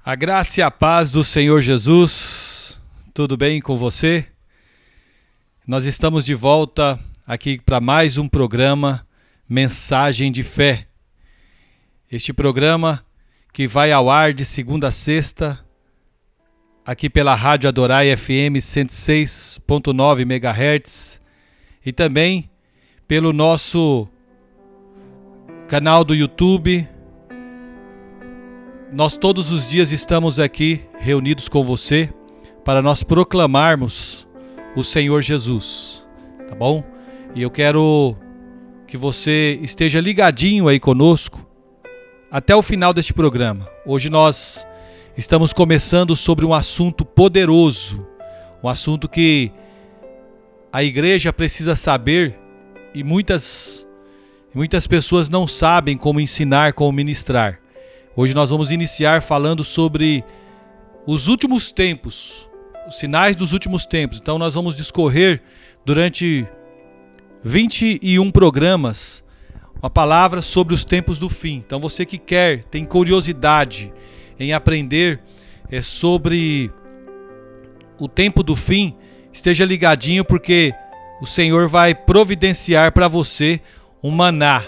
A graça e a paz do Senhor Jesus, tudo bem com você? Nós estamos de volta aqui para mais um programa Mensagem de Fé. Este programa que vai ao ar de segunda a sexta, aqui pela Rádio Adorai FM 106.9 MHz e também pelo nosso canal do YouTube. Nós todos os dias estamos aqui reunidos com você para nós proclamarmos o Senhor Jesus, tá bom? E eu quero que você esteja ligadinho aí conosco até o final deste programa. Hoje nós estamos começando sobre um assunto poderoso, um assunto que a igreja precisa saber e muitas pessoas não sabem como ensinar, como ministrar. Hoje nós vamos iniciar falando sobre os últimos tempos, os sinais dos últimos tempos. Então nós vamos discorrer durante 21 programas uma palavra sobre os tempos do fim. Então você que tem curiosidade em aprender sobre o tempo do fim, esteja ligadinho porque o Senhor vai providenciar para você um maná,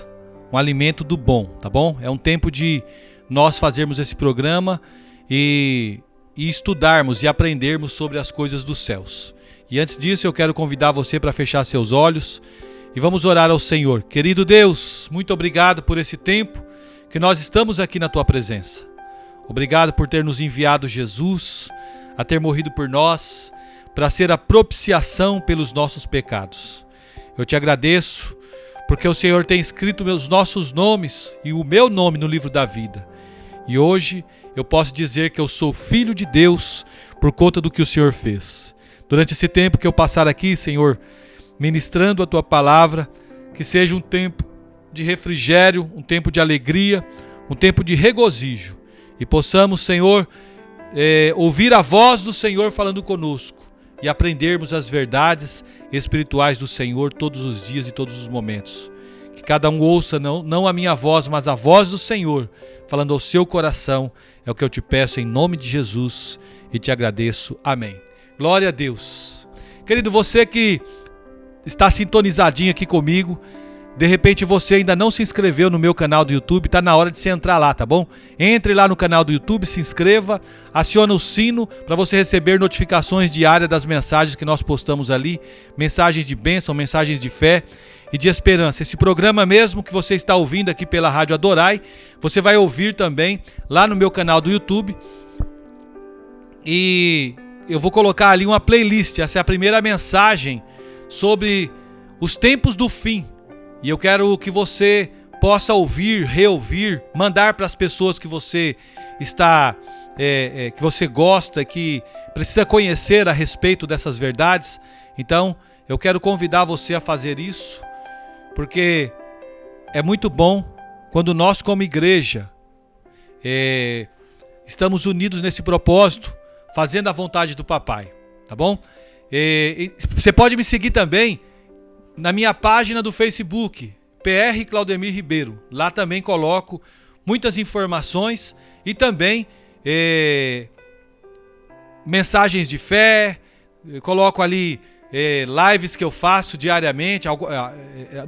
um alimento do bom, tá bom? É um tempo de nós fazermos esse programa e estudarmos e aprendermos sobre as coisas dos céus. E antes disso eu quero convidar você para fechar seus olhos e vamos orar ao Senhor. Querido Deus, muito obrigado por esse tempo que nós estamos aqui na Tua presença. Obrigado por ter nos enviado Jesus a ter morrido por nós para ser a propiciação pelos nossos pecados. Eu te agradeço porque o Senhor tem escrito os nossos nomes e o meu nome no livro da vida. E hoje eu posso dizer que eu sou filho de Deus por conta do que o Senhor fez. Durante esse tempo que eu passar aqui, Senhor, ministrando a Tua palavra, que seja um tempo de refrigério, um tempo de alegria, um tempo de regozijo. E possamos, Senhor, ouvir a voz do Senhor falando conosco e aprendermos as verdades espirituais do Senhor todos os dias e todos os momentos. Que cada um ouça não a minha voz, mas a voz do Senhor, falando ao seu coração. É o que eu te peço em nome de Jesus e te agradeço. Amém. Glória a Deus. Querido, você que está sintonizadinho aqui comigo, de repente você ainda não se inscreveu no meu canal do YouTube, está na hora de você entrar lá, tá bom? Entre lá no canal do YouTube, se inscreva, aciona o sino para você receber notificações diárias das mensagens que nós postamos ali, mensagens de bênção, mensagens de fé e de esperança. Esse programa mesmo que você está ouvindo aqui pela Rádio Adorai, você vai ouvir também lá no meu canal do YouTube. E eu vou colocar ali uma playlist, essa é a primeira mensagem sobre os tempos do fim. E eu quero que você possa ouvir, reouvir, mandar para as pessoas que você está, que você gosta, que precisa conhecer a respeito dessas verdades. Então, eu quero convidar você a fazer isso, porque é muito bom quando nós como igreja estamos unidos nesse propósito, fazendo a vontade do Papai, tá bom? Você pode me seguir também na minha página do Facebook, PR Claudemir Ribeiro. Lá também coloco muitas informações e também mensagens de fé. Coloco ali lives que eu faço diariamente,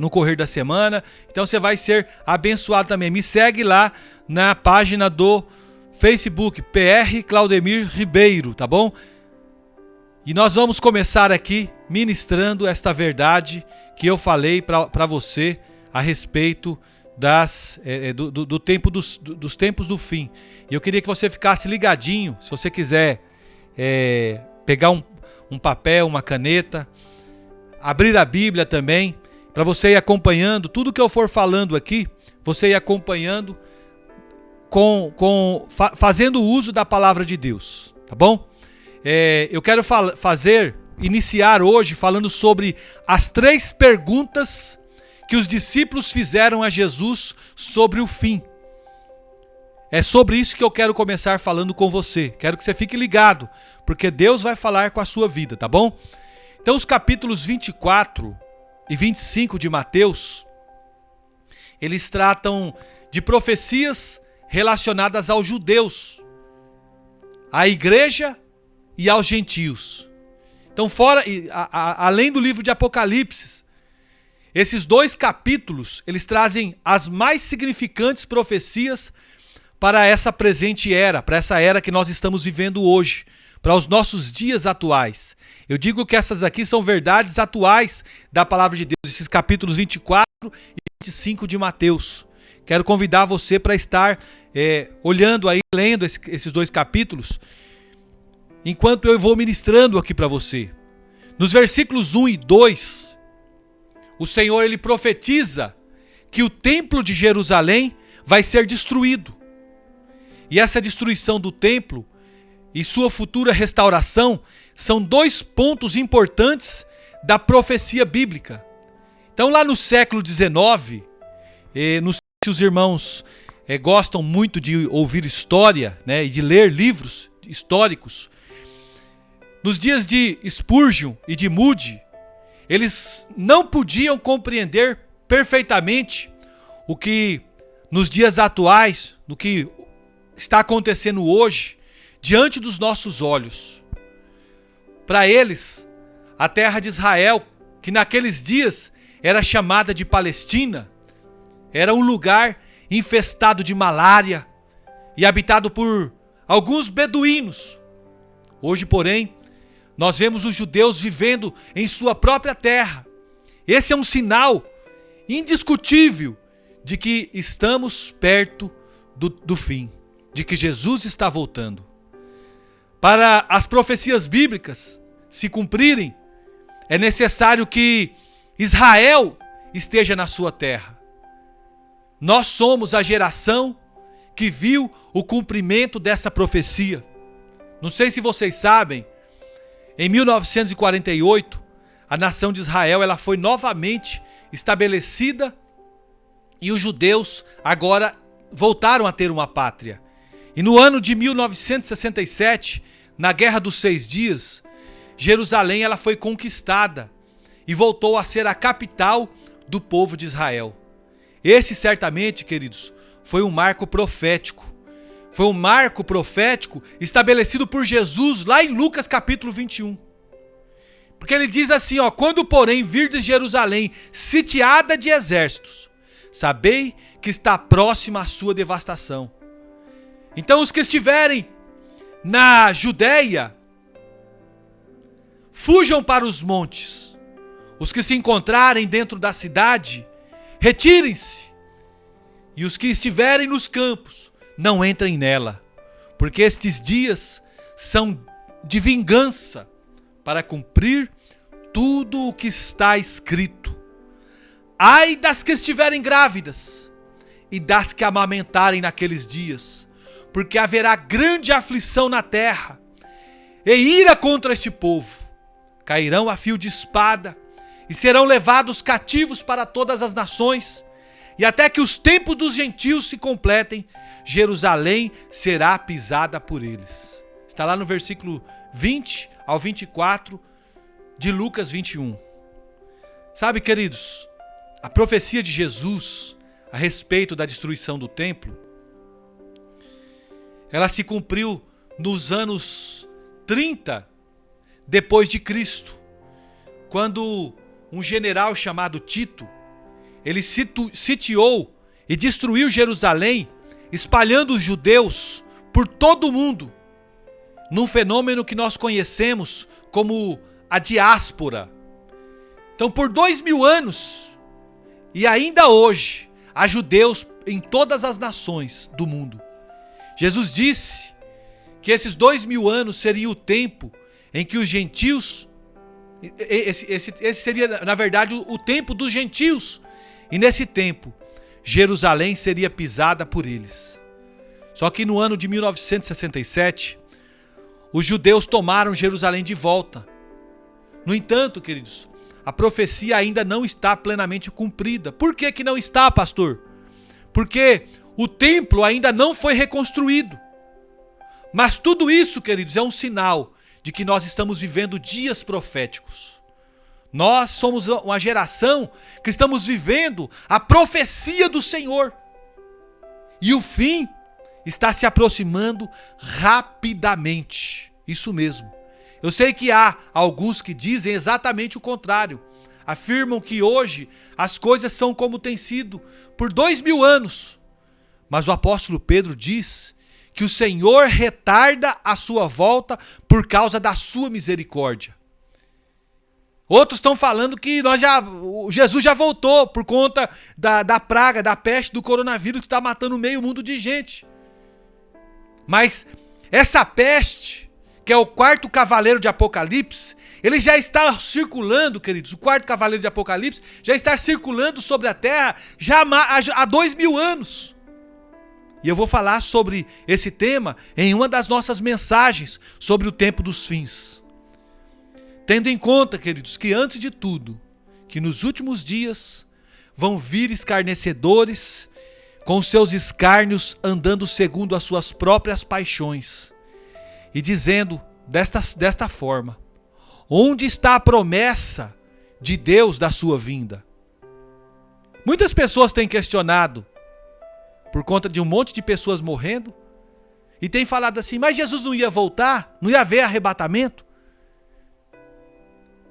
no correr da semana. Então você vai ser abençoado também. Me segue lá na página do Facebook, PR Claudemir Ribeiro, tá bom? E nós vamos começar aqui ministrando esta verdade que eu falei para você a respeito do tempo dos tempos do fim. E eu queria que você ficasse ligadinho, se você quiser pegar um papel, uma caneta, abrir a Bíblia também, para você ir acompanhando tudo que eu for falando aqui, você ir acompanhando fazendo uso da palavra de Deus, tá bom? Eu quero iniciar hoje falando sobre as 3 perguntas que os discípulos fizeram a Jesus sobre o fim. É sobre isso que eu quero começar falando com você. Quero que você fique ligado, porque Deus vai falar com a sua vida, tá bom? Então os capítulos 24 e 25 de Mateus, eles tratam de profecias relacionadas aos judeus à igreja e aos gentios. Então, além do livro de Apocalipse, esses 2 capítulos, eles trazem as mais significantes profecias para essa presente era, para essa era que nós estamos vivendo hoje, para os nossos dias atuais. Eu digo que essas aqui são verdades atuais da palavra de Deus, esses capítulos 24 e 25 de Mateus. Quero convidar você para estar olhando aí, lendo esses 2 capítulos, enquanto eu vou ministrando aqui para você. Nos versículos 1 e 2, o Senhor ele profetiza que o templo de Jerusalém vai ser destruído. E essa destruição do templo e sua futura restauração são 2 pontos importantes da profecia bíblica. Então, lá no século XIX, não sei se os irmãos gostam muito de ouvir história, né, e de ler livros históricos. Nos dias de Spurgeon e de Moody, eles não podiam compreender perfeitamente o que nos dias atuais, do que está acontecendo hoje, diante dos nossos olhos. Para eles, a terra de Israel, que naqueles dias era chamada de Palestina, era um lugar infestado de malária e habitado por alguns beduínos. Hoje, porém, nós vemos os judeus vivendo em sua própria terra. Esse é um sinal indiscutível de que estamos perto do fim, de que Jesus está voltando. Para as profecias bíblicas se cumprirem, é necessário que Israel esteja na sua terra. Nós somos a geração que viu o cumprimento dessa profecia. Não sei se vocês sabem, em 1948, a nação de Israel ela foi novamente estabelecida e os judeus agora voltaram a ter uma pátria. E no ano de 1967, na Guerra dos 6 Dias, Jerusalém ela foi conquistada e voltou a ser a capital do povo de Israel. Esse certamente, queridos, foi um marco profético. Foi um marco profético estabelecido por Jesus lá em Lucas capítulo 21. Porque ele diz assim, quando porém virdes Jerusalém sitiada de exércitos, sabei que está próxima a sua devastação. Então os que estiverem na Judéia, fujam para os montes. Os que se encontrarem dentro da cidade, retirem-se. E os que estiverem nos campos, não entrem nela, porque estes dias são de vingança, para cumprir tudo o que está escrito. Ai das que estiverem grávidas, e das que amamentarem naqueles dias, porque haverá grande aflição na terra, e ira contra este povo. Cairão a fio de espada, e serão levados cativos para todas as nações, e até que os tempos dos gentios se completem, Jerusalém será pisada por eles. Está lá no versículo 20 ao 24 de Lucas 21. Sabe, queridos, a profecia de Jesus a respeito da destruição do templo, ela se cumpriu nos anos 30 depois de Cristo, quando um general chamado Tito, ele sitiou e destruiu Jerusalém, espalhando os judeus por todo o mundo, num fenômeno que nós conhecemos como a diáspora. Então, por 2000 anos, e ainda hoje, há judeus em todas as nações do mundo. Jesus disse que esses 2000 anos seria o tempo em que os gentios, esse seria, na verdade, o tempo dos gentios. E nesse tempo, Jerusalém seria pisada por eles. Só que no ano de 1967, os judeus tomaram Jerusalém de volta. No entanto, queridos, a profecia ainda não está plenamente cumprida. Por que que não está, pastor? Porque o templo ainda não foi reconstruído. Mas tudo isso, queridos, é um sinal de que nós estamos vivendo dias proféticos. Nós somos uma geração que estamos vivendo a profecia do Senhor. E o fim está se aproximando rapidamente. Isso mesmo. Eu sei que há alguns que dizem exatamente o contrário. Afirmam que hoje as coisas são como têm sido por 2000 anos. Mas o apóstolo Pedro diz que o Senhor retarda a sua volta por causa da sua misericórdia. Outros estão falando que Jesus já voltou por conta da praga, da peste, do coronavírus que está matando meio mundo de gente. Mas essa peste, que é o quarto cavaleiro de Apocalipse, ele já está circulando, queridos, o quarto cavaleiro de Apocalipse já está circulando sobre a terra já há 2000 anos. E eu vou falar sobre esse tema em uma das nossas mensagens sobre o tempo dos fins. Tendo em conta, queridos, que antes de tudo, que nos últimos dias vão vir escarnecedores com seus escárnios andando segundo as suas próprias paixões e dizendo desta forma: onde está a promessa de Deus da sua vinda? Muitas pessoas têm questionado por conta de um monte de pessoas morrendo e têm falado assim: mas Jesus não ia voltar? Não ia haver arrebatamento?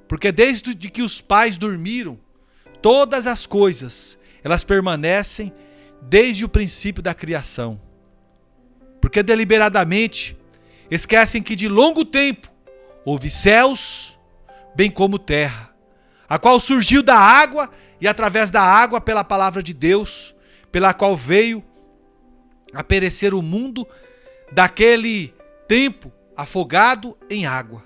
Porque desde que os pais dormiram, todas as coisas, elas permanecem desde o princípio da criação. Porque deliberadamente esquecem que de longo tempo houve céus, bem como terra, a qual surgiu da água e através da água pela palavra de Deus, pela qual veio a perecer o mundo daquele tempo afogado em água.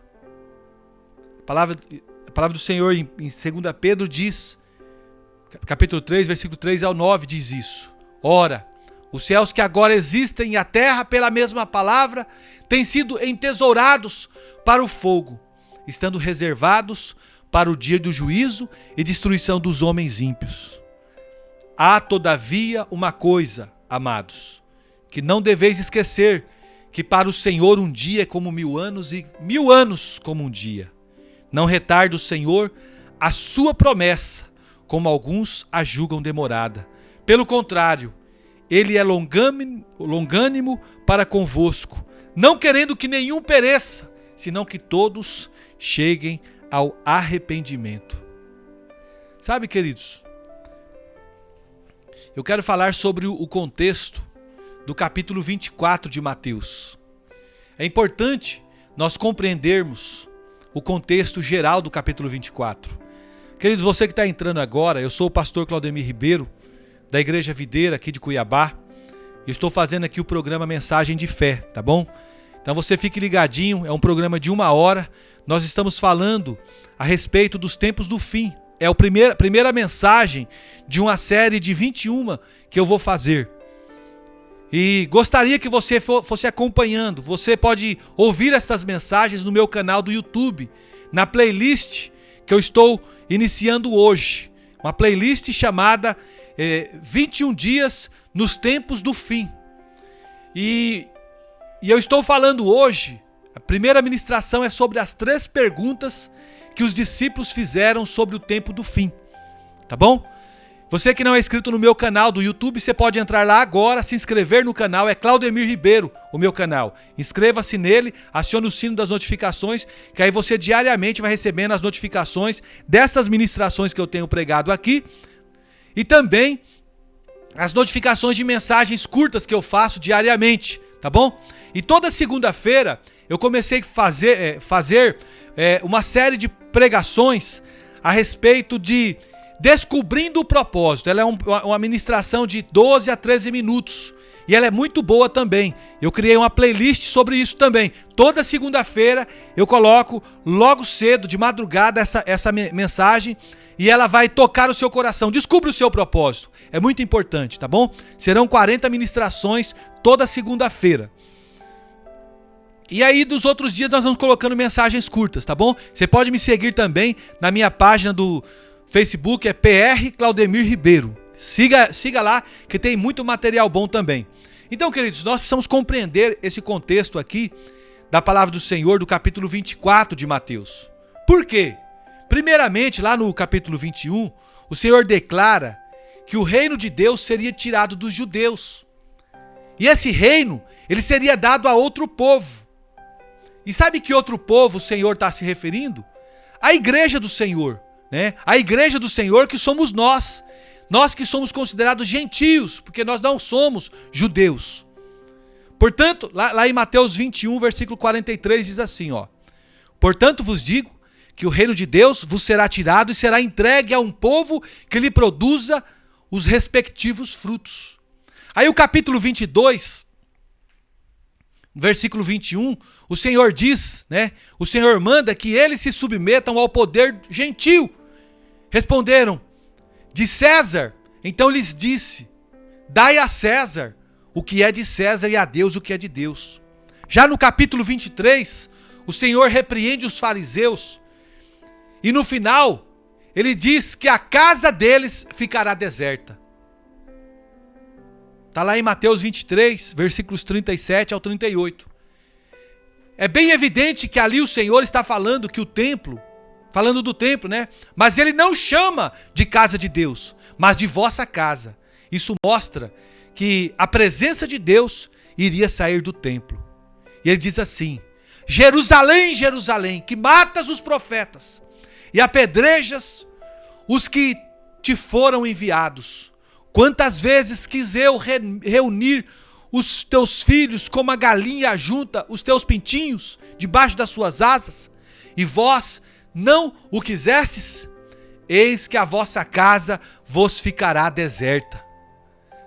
A palavra do Senhor em 2 Pedro diz, capítulo 3, versículo 3 ao 9, diz isso: ora, os céus que agora existem e a terra, pela mesma palavra, têm sido entesourados para o fogo, estando reservados para o dia do juízo e destruição dos homens ímpios. Há, todavia, uma coisa, amados, que não deveis esquecer, que para o Senhor um dia é como 1000 anos e 1000 anos como um dia. Não retarda o Senhor a sua promessa, como alguns a julgam demorada. Pelo contrário, ele é longânimo para convosco, não querendo que nenhum pereça, senão que todos cheguem ao arrependimento. Sabe, queridos, eu quero falar sobre o contexto do capítulo 24 de Mateus. É importante nós compreendermos o contexto geral do capítulo 24. Queridos, você que está entrando agora, eu sou o pastor Claudemir Ribeiro, da Igreja Videira aqui de Cuiabá. Eu estou fazendo aqui o programa Mensagem de Fé, tá bom? Então você fique ligadinho, é um programa de 1 hora. Nós estamos falando a respeito dos tempos do fim. É a primeira mensagem de uma série de 21 que eu vou fazer. E gostaria que você fosse acompanhando. Você pode ouvir estas mensagens no meu canal do YouTube, na playlist que eu estou iniciando hoje. Uma playlist chamada 21 Dias nos Tempos do Fim. E eu estou falando hoje, a primeira ministração é sobre as 3 perguntas que os discípulos fizeram sobre o tempo do fim. Tá bom? Você que não é inscrito no meu canal do YouTube, você pode entrar lá agora, se inscrever no canal, é Claudemir Ribeiro, o meu canal. Inscreva-se nele, acione o sino das notificações, que aí você diariamente vai recebendo as notificações dessas ministrações que eu tenho pregado aqui. E também as notificações de mensagens curtas que eu faço diariamente, tá bom? E toda segunda-feira eu comecei a fazer uma série de pregações a respeito de Descobrindo o Propósito. Ela é uma ministração de 12 a 13 minutos. E ela é muito boa também. Eu criei uma playlist sobre isso também. Toda segunda-feira eu coloco logo cedo, de madrugada, essa mensagem. E ela vai tocar o seu coração. Descubra o seu propósito. É muito importante, tá bom? Serão 40 ministrações toda segunda-feira. E aí, dos outros dias, nós vamos colocando mensagens curtas, tá bom? Você pode me seguir também na minha página do Facebook, é PR Claudemir Ribeiro. Siga lá, que tem muito material bom também. Então, queridos, nós precisamos compreender esse contexto aqui da palavra do Senhor, do capítulo 24 de Mateus. Por quê? Primeiramente, lá no capítulo 21, o Senhor declara que o reino de Deus seria tirado dos judeus. E esse reino, ele seria dado a outro povo. E sabe que outro povo o Senhor está se referindo? A igreja do Senhor, né? A igreja do Senhor que somos nós. Nós que somos considerados gentios, porque nós não somos judeus. Portanto, lá em Mateus 21, versículo 43, diz assim, ó: portanto vos digo que o reino de Deus vos será tirado e será entregue a um povo que lhe produza os respectivos frutos. Aí o capítulo 22, versículo 21, o Senhor diz, né? O Senhor manda que eles se submetam ao poder gentil. Responderam: de César. Então lhes disse: dai a César o que é de César e a Deus o que é de Deus. Já no capítulo 23, o Senhor repreende os fariseus e no final ele diz que a casa deles ficará deserta. Está lá em Mateus 23, versículos 37 ao 38. É bem evidente que ali o Senhor está falando que o templo, falando do templo, né? Mas ele não chama de casa de Deus, mas de vossa casa. Isso mostra que a presença de Deus iria sair do templo. E ele diz assim: Jerusalém, Jerusalém, que matas os profetas e apedrejas os que te foram enviados. Quantas vezes quis eu reunir os teus filhos como a galinha junta os teus pintinhos debaixo das suas asas, e vós não o quisestes? Eis que a vossa casa vos ficará deserta.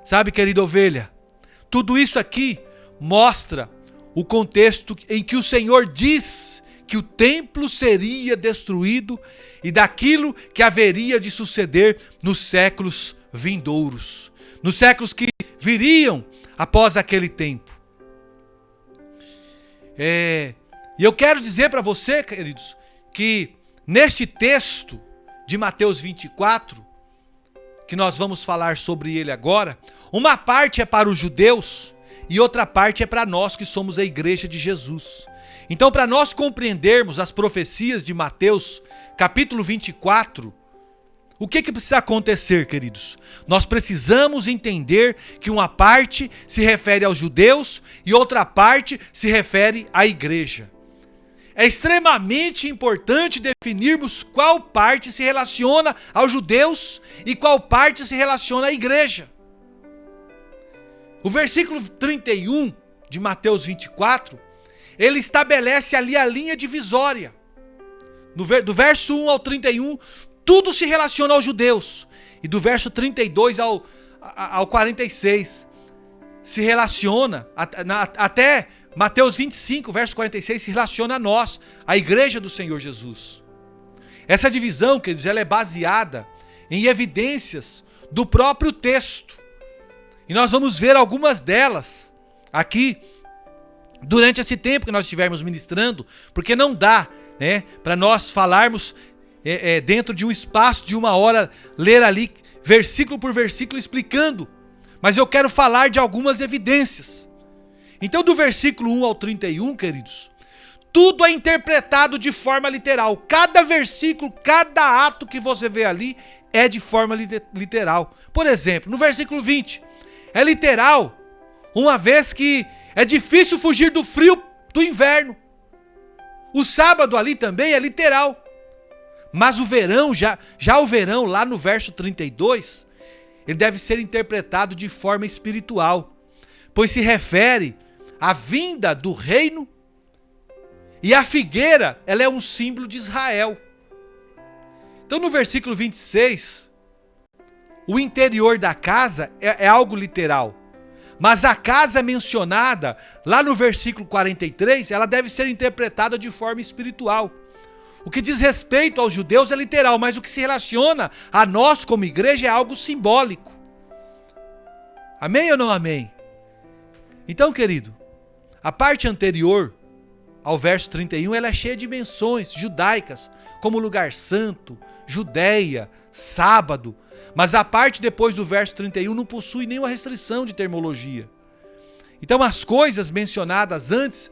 Sabe, querida ovelha, tudo isso aqui mostra o contexto em que o Senhor diz que o templo seria destruído e daquilo que haveria de suceder nos séculos vindouros, nos séculos que viriam após aquele tempo. E eu quero dizer para você, queridos, que neste texto de Mateus 24, que nós vamos falar sobre ele agora, uma parte é para os judeus e outra parte é para nós que somos a igreja de Jesus. Então, para nós compreendermos as profecias de Mateus, capítulo 24, o que precisa acontecer, queridos? Nós precisamos entender que uma parte se refere aos judeus e outra parte se refere à igreja. É extremamente importante definirmos qual parte se relaciona aos judeus e qual parte se relaciona à igreja. O versículo 31 de Mateus 24, ele estabelece ali a linha divisória. Do verso 1 ao 31, tudo se relaciona aos judeus. E do verso 32 ao 46, se relaciona, até Mateus 25, verso 46, se relaciona a nós, a igreja do Senhor Jesus. Essa divisão, queridos, ela é baseada em evidências do próprio texto. E nós vamos ver algumas delas aqui durante esse tempo que nós estivermos ministrando, porque não dá, né, para nós falarmos dentro de um espaço de uma hora, ler ali versículo por versículo explicando. Mas eu quero falar de algumas evidências. Então, do versículo 1 ao 31, queridos, tudo é interpretado de forma literal. Cada versículo, cada ato que você vê ali é de forma literal. Por exemplo, no versículo 20, é literal, uma vez que é difícil fugir do frio do inverno. O sábado ali também é literal. Mas o verão, já o verão, lá no verso 32, ele deve ser interpretado de forma espiritual, pois se refere à vinda do reino, e a figueira, ela é um símbolo de Israel. Então no versículo 26, o interior da casa é algo literal, mas a casa mencionada lá no versículo 43, ela deve ser interpretada de forma espiritual. O que diz respeito aos judeus é literal, mas o que se relaciona a nós como igreja é algo simbólico. Amém ou não amém? Então, querido, a parte anterior ao verso 31, ela é cheia de menções judaicas, como lugar santo, Judéia, sábado. Mas a parte depois do verso 31 não possui nenhuma restrição de terminologia. Então as coisas mencionadas antes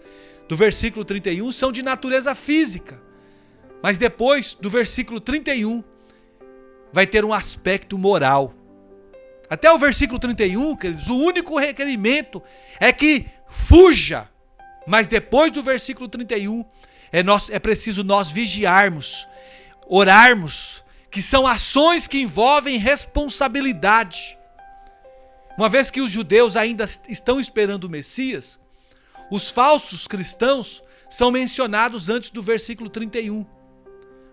do versículo 31 são de natureza física. Mas depois do versículo 31 vai ter um aspecto moral. até o versículo 31, queridos, o único requerimento é que fuja. Mas depois do versículo 31, é preciso nós vigiarmos, orarmos, que são ações que envolvem responsabilidade. Uma vez que os judeus ainda estão esperando o Messias, os falsos cristãos são mencionados antes do versículo 31.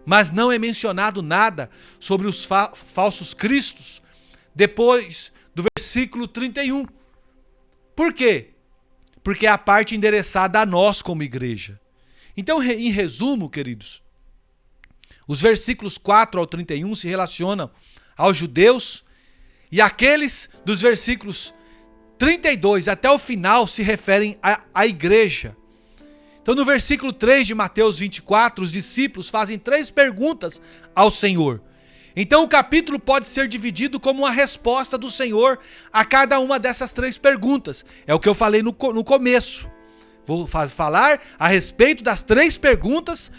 Mas não é mencionado nada sobre os falsos cristos depois do versículo 31. Por quê? Porque é a parte endereçada a nós como igreja. Então, em resumo, queridos, os versículos 4 ao 31 se relacionam aos judeus e aqueles dos versículos 32 até o final se referem à igreja. Então, no versículo 3 de Mateus 24, os discípulos fazem 3 perguntas ao Senhor. Então, o capítulo pode ser dividido como uma resposta do Senhor a cada uma dessas 3 perguntas. É o que eu falei no começo. Vou falar a respeito das 3 perguntas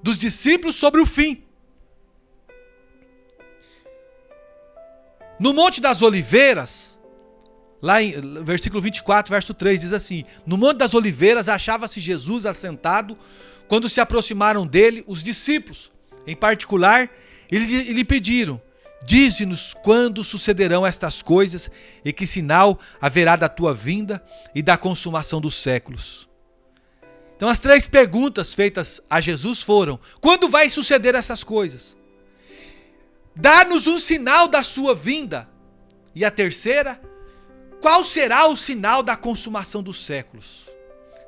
dos discípulos sobre o fim. No Monte das Oliveiras, lá em versículo 24, verso 3, diz assim: no Monte das Oliveiras achava-se Jesus assentado, quando se aproximaram dele os discípulos. Em particular, lhe pediram: dize-nos quando sucederão estas coisas e que sinal haverá da tua vinda e da consumação dos séculos. Então as 3 perguntas feitas a Jesus foram: quando vai suceder essas coisas? Dá-nos um sinal da sua vinda. E a terceira: qual será o sinal da consumação dos séculos?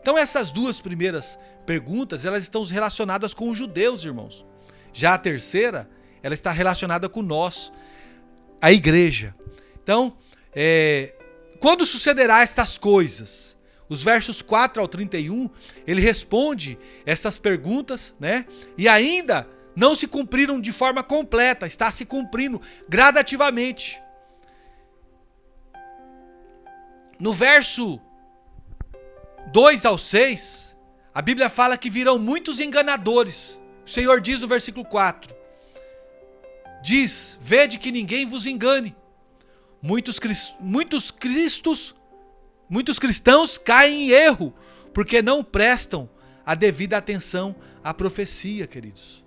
Então essas 2 primeiras perguntas, elas estão relacionadas com os judeus, irmãos. Já a terceira, ela está relacionada com nós, a igreja. Então, quando sucederá estas coisas? Os versos 4 ao 31, ele responde essas perguntas, né? E ainda não se cumpriram de forma completa, está se cumprindo gradativamente. No verso 2 ao 6, a Bíblia fala que virão muitos enganadores. O Senhor diz no versículo 4, diz: vede que ninguém vos engane. Muitos cristãos caem em erro, porque não prestam a devida atenção à profecia, queridos.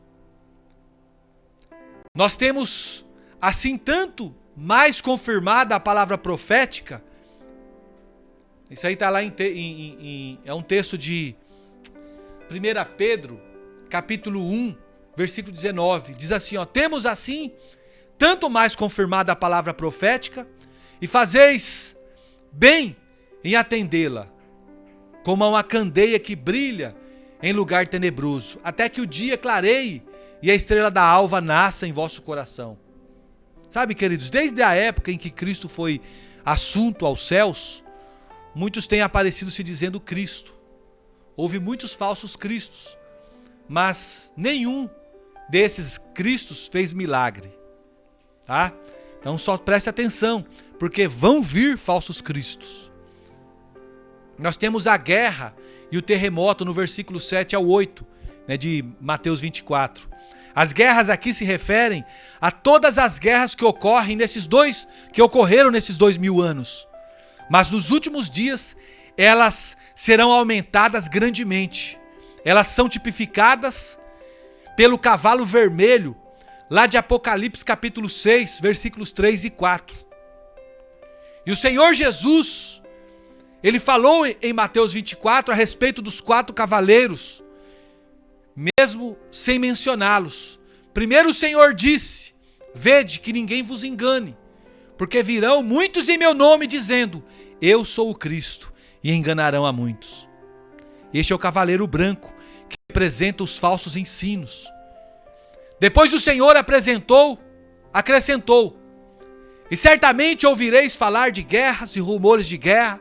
Nós temos, assim, tanto mais confirmada a palavra profética. Isso aí está lá é um texto de 1 Pedro, capítulo 1, versículo 19. Diz assim, temos assim tanto mais confirmada a palavra profética, e fazeis bem em atendê-la, como a uma candeia que brilha em lugar tenebroso, até que o dia clareie e a estrela da alva nasça em vosso coração. Sabe, queridos, desde a época em que Cristo foi assunto aos céus, muitos têm aparecido se dizendo Cristo. Houve muitos falsos cristos, mas nenhum desses cristos fez milagre. Tá? Então só preste atenção, porque vão vir falsos cristos. Nós temos a guerra e o terremoto no versículo 7 ao 8, né, de Mateus 24. As guerras aqui se referem a todas as guerras que ocorreram nesses 2000 anos. Mas nos últimos dias, elas serão aumentadas grandemente. Elas são tipificadas pelo cavalo vermelho, lá de Apocalipse capítulo 6, versículos 3 e 4. E o Senhor Jesus, ele falou em Mateus 24 a respeito dos 4 cavaleiros, mesmo sem mencioná-los. Primeiro o Senhor disse: vede que ninguém vos engane, porque virão muitos em meu nome dizendo: eu sou o Cristo, e enganarão a muitos. Este é o cavaleiro branco, que representa os falsos ensinos. Depois o Senhor acrescentou: e certamente ouvireis falar de guerras e rumores de guerra.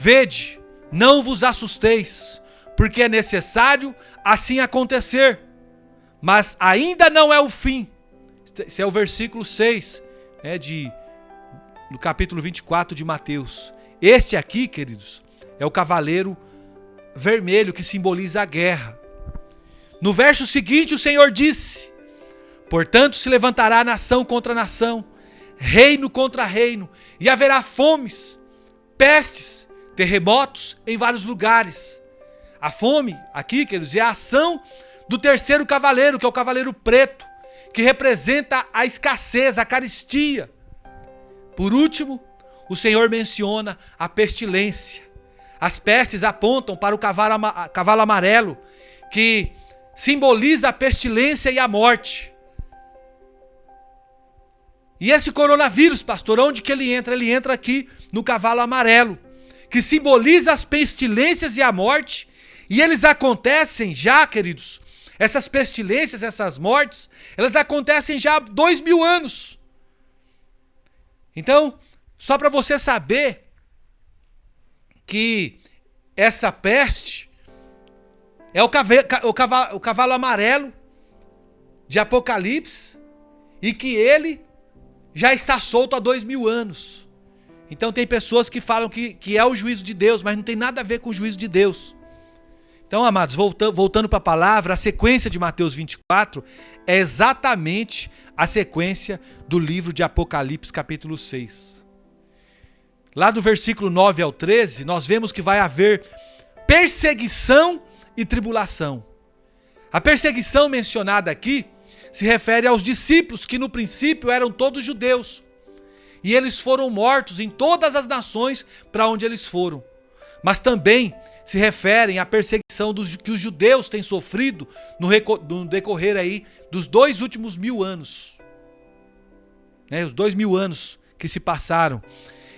Vede, não vos assusteis, porque é necessário assim acontecer, mas ainda não é o fim. Esse é o versículo 6, do capítulo 24 de Mateus. Este aqui, queridos, é o cavaleiro vermelho que simboliza a guerra. No verso seguinte o Senhor disse: portanto se levantará nação contra nação, reino contra reino, e haverá fomes, pestes, terremotos em vários lugares. A fome, aqui, queridos, é a ação do terceiro cavaleiro, que é o cavaleiro preto, que representa a escassez, a carestia. Por último, o Senhor menciona a pestilência. As pestes apontam para o cavalo amarelo, que simboliza a pestilência e a morte. E esse coronavírus, pastor, onde que ele entra? Ele entra aqui no cavalo amarelo, que simboliza as pestilências e a morte. E eles acontecem já, queridos, essas pestilências, essas mortes, elas acontecem já há 2000 anos. Então, só para você saber que essa peste é o cavalo amarelo de Apocalipse, e que ele já está solto há 2000 anos. Então tem pessoas que falam que é o juízo de Deus, mas não tem nada a ver com o juízo de Deus. Então, amados, voltando para a palavra, a sequência de Mateus 24 é exatamente a sequência do livro de Apocalipse, capítulo 6. Lá do versículo 9 ao 13, nós vemos que vai haver perseguição e tribulação. A perseguição mencionada aqui se refere aos discípulos, que no princípio eram todos judeus. E eles foram mortos em todas as nações para onde eles foram. Mas também se referem à perseguição que os judeus têm sofrido no decorrer aí dos 2 últimos 1000 anos. Os 2000 anos que se passaram.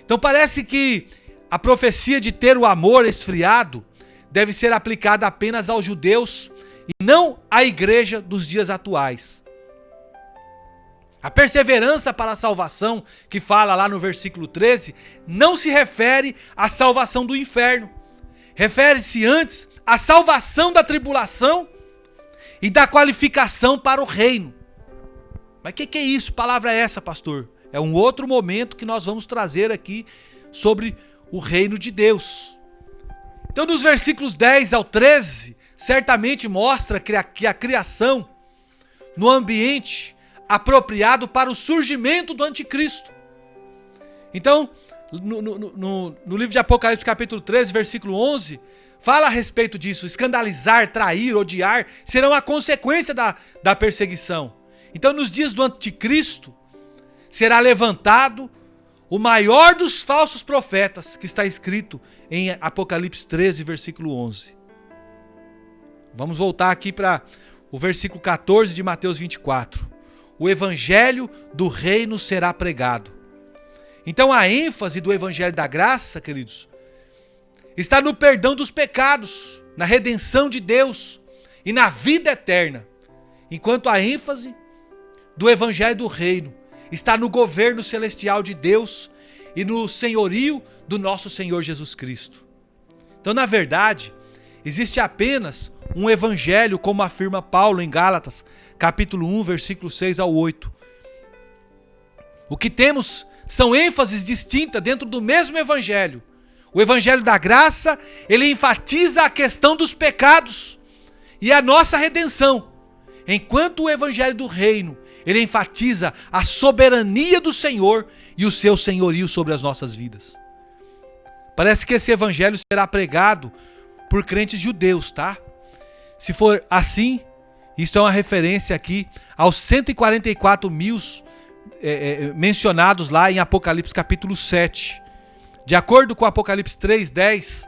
Então parece que a profecia de ter o amor esfriado deve ser aplicada apenas aos judeus e não à igreja dos dias atuais. A perseverança para a salvação, que fala lá no versículo 13, não se refere à salvação do inferno. Refere-se antes à salvação da tribulação e da qualificação para o reino. Mas o que é isso? Palavra é essa, pastor? É um outro momento que nós vamos trazer aqui sobre o reino de Deus. Então, dos versículos 10 ao 13, certamente mostra que a criação no ambiente apropriado para o surgimento do anticristo. Então, no livro de Apocalipse, capítulo 13, versículo 11, fala a respeito disso. Escandalizar, trair, odiar serão a consequência da perseguição. Então, nos dias do anticristo, será levantado o maior dos falsos profetas, que está escrito em Apocalipse 13, versículo 11. Vamos voltar aqui para o versículo 14 de Mateus 24. O evangelho do reino será pregado. Então a ênfase do evangelho da graça, queridos, está no perdão dos pecados, na redenção de Deus e na vida eterna. Enquanto a ênfase do evangelho do reino está no governo celestial de Deus e no senhorio do nosso Senhor Jesus Cristo. Então, na verdade, existe apenas um evangelho, como afirma Paulo em Gálatas, capítulo 1, versículo 6 ao 8. O que temos são ênfases distintas dentro do mesmo evangelho. O evangelho da graça, ele enfatiza a questão dos pecados e a nossa redenção, enquanto o evangelho do reino, ele enfatiza a soberania do Senhor e o seu senhorio sobre as nossas vidas. Parece que esse evangelho será pregado por crentes judeus, tá? Se for assim, isso é uma referência aqui aos 144 mil mencionados lá em Apocalipse capítulo 7. De acordo com Apocalipse 3:10,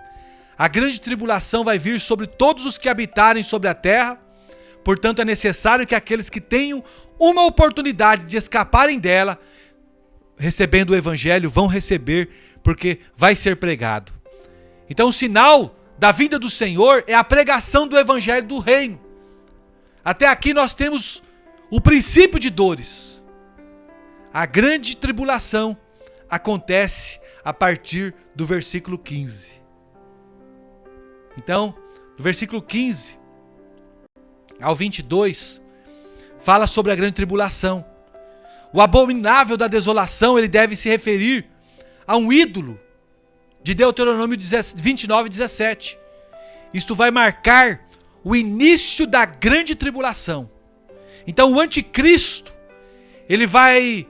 a grande tribulação vai vir sobre todos os que habitarem sobre a terra. Portanto, é necessário que aqueles que tenham uma oportunidade de escaparem dela, recebendo o evangelho, vão receber, porque vai ser pregado. Então, o sinal da vinda do Senhor é a pregação do evangelho do reino. Até aqui nós temos o princípio de dores. A grande tribulação acontece a partir do versículo 15. Então, do versículo 15 ao 22, fala sobre a grande tribulação. O abominável da desolação, ele deve se referir a um ídolo de Deuteronômio 29:17. Isto vai marcar o início da grande tribulação. Então o anticristo, ele vai